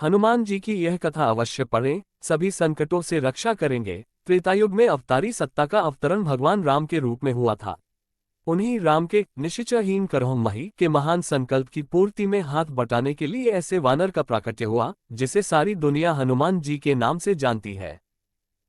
हनुमान जी की यह कथा अवश्य पढ़ें, सभी संकटों से रक्षा करेंगे। त्रेतायुग में अवतारी सत्ता का अवतरण भगवान राम के रूप में हुआ था। उन्हीं राम के निश्चयहीन करहु मही के महान संकल्प की पूर्ति में हाथ बटाने के लिए ऐसे वानर का प्राकट्य हुआ, जिसे सारी दुनिया हनुमान जी के नाम से जानती है।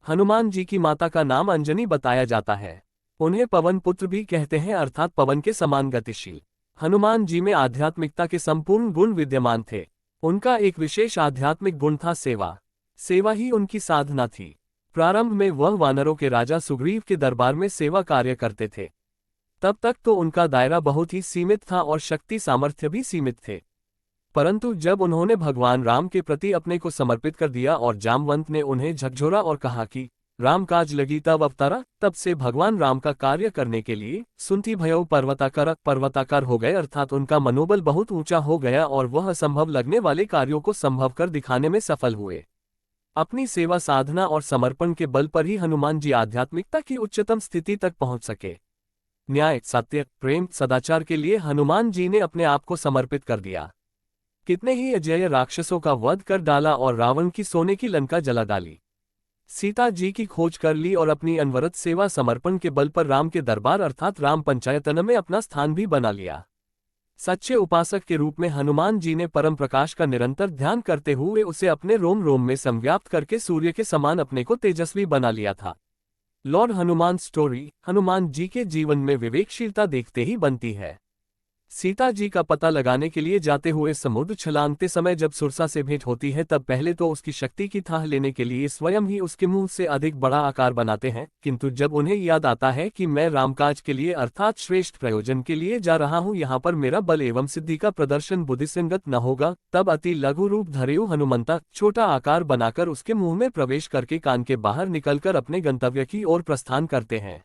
हनुमान जी की माता का नाम अंजनी बताया जाता है। उन्हें पवन पुत्र भी कहते हैं, अर्थात पवन के समान गतिशील। हनुमान जी में आध्यात्मिकता के संपूर्ण गुण विद्यमान थे। उनका एक विशेष आध्यात्मिक गुण था सेवा। सेवा ही उनकी साधना थी। प्रारंभ में वह वानरों के राजा सुग्रीव के दरबार में सेवा कार्य करते थे। तब तक तो उनका दायरा बहुत ही सीमित था और शक्ति सामर्थ्य भी सीमित थे। परंतु जब उन्होंने भगवान राम के प्रति अपने को समर्पित कर दिया और जामवंत ने उन्हें झकझोरा और कहा कि राम काज लगी तब अवतारा, तब से भगवान राम का कार्य करने के लिए सुनती भयउ पर्वताकार हो गए, अर्थात उनका मनोबल बहुत ऊंचा हो गया और वह असंभव लगने वाले कार्यों को संभव कर दिखाने में सफल हुए। अपनी सेवा साधना और समर्पण के बल पर ही हनुमान जी आध्यात्मिकता की उच्चतम स्थिति तक पहुंच सके। न्याय, सत्य, प्रेम, सदाचार के लिए हनुमान जी ने अपने आप को समर्पित कर दिया। कितने ही अजेय राक्षसों का वध कर डाला और रावण की सोने की लंका जला डाली। सीता जी की खोज कर ली और अपनी अनवरत सेवा समर्पण के बल पर राम के दरबार अर्थात राम पंचायतन में अपना स्थान भी बना लिया। सच्चे उपासक के रूप में हनुमान जी ने परम प्रकाश का निरंतर ध्यान करते हुए उसे अपने रोम रोम में संव्याप्त करके सूर्य के समान अपने को तेजस्वी बना लिया था। Lord Hanuman story. हनुमान जी के जीवन में विवेकशीलता देखते ही बनती है। सीता जी का पता लगाने के लिए जाते हुए समुद्र छलांगते समय जब सुरसा से भेंट होती है, तब पहले तो उसकी शक्ति की थाह लेने के लिए स्वयं ही उसके मुंह से अधिक बड़ा आकार बनाते हैं, किंतु जब उन्हें याद आता है कि मैं रामकाज के लिए अर्थात श्रेष्ठ प्रयोजन के लिए जा रहा हूं, यहाँ पर मेरा बल एवं सिद्धि का प्रदर्शन बुद्धिसंगत न होगा, तब अति लघु रूप धरेयु हनुमंता छोटा आकार बनाकर उसके मुंह में प्रवेश करके कान के बाहर निकलकर अपने गंतव्य की ओर प्रस्थान करते हैं।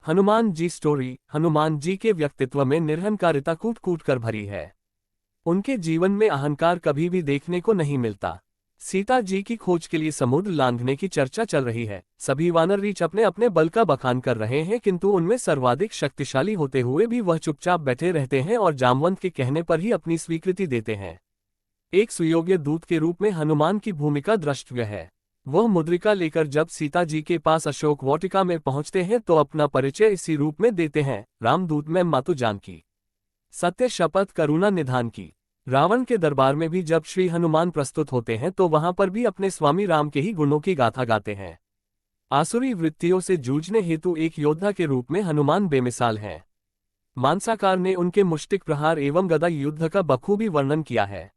हनुमान जी स्टोरी। हनुमान जी के व्यक्तित्व में निरहंकारिता कूट कूट कर भरी है। उनके जीवन में अहंकार कभी भी देखने को नहीं मिलता। सीता जी की खोज के लिए समुद्र लांघने की चर्चा चल रही है। सभी वानर रीछ अपने अपने बल का बखान कर रहे हैं, किंतु उनमें सर्वाधिक शक्तिशाली होते हुए भी वह चुपचाप बैठे रहते हैं और जामवंत के कहने पर ही अपनी स्वीकृति देते हैं। एक सुयोग्य दूत के रूप में हनुमान की भूमिका द्रष्टव्य है। वह मुद्रिका लेकर जब सीता जी के पास अशोक वाटिका में पहुंचते हैं तो अपना परिचय इसी रूप में देते हैं, रामदूत मैं मातु जानकी। सत्य शपथ करुणा निधान की। रावण के दरबार में भी जब श्री हनुमान प्रस्तुत होते हैं तो वहां पर भी अपने स्वामी राम के ही गुणों की गाथा गाते हैं। आसुरी वृत्तियों से जूझने हेतु एक योद्धा के रूप में हनुमान बेमिसाल हैं। मानसाकार ने उनके मुष्टिक प्रहार एवं गदा युद्ध का बखूबी वर्णन किया है।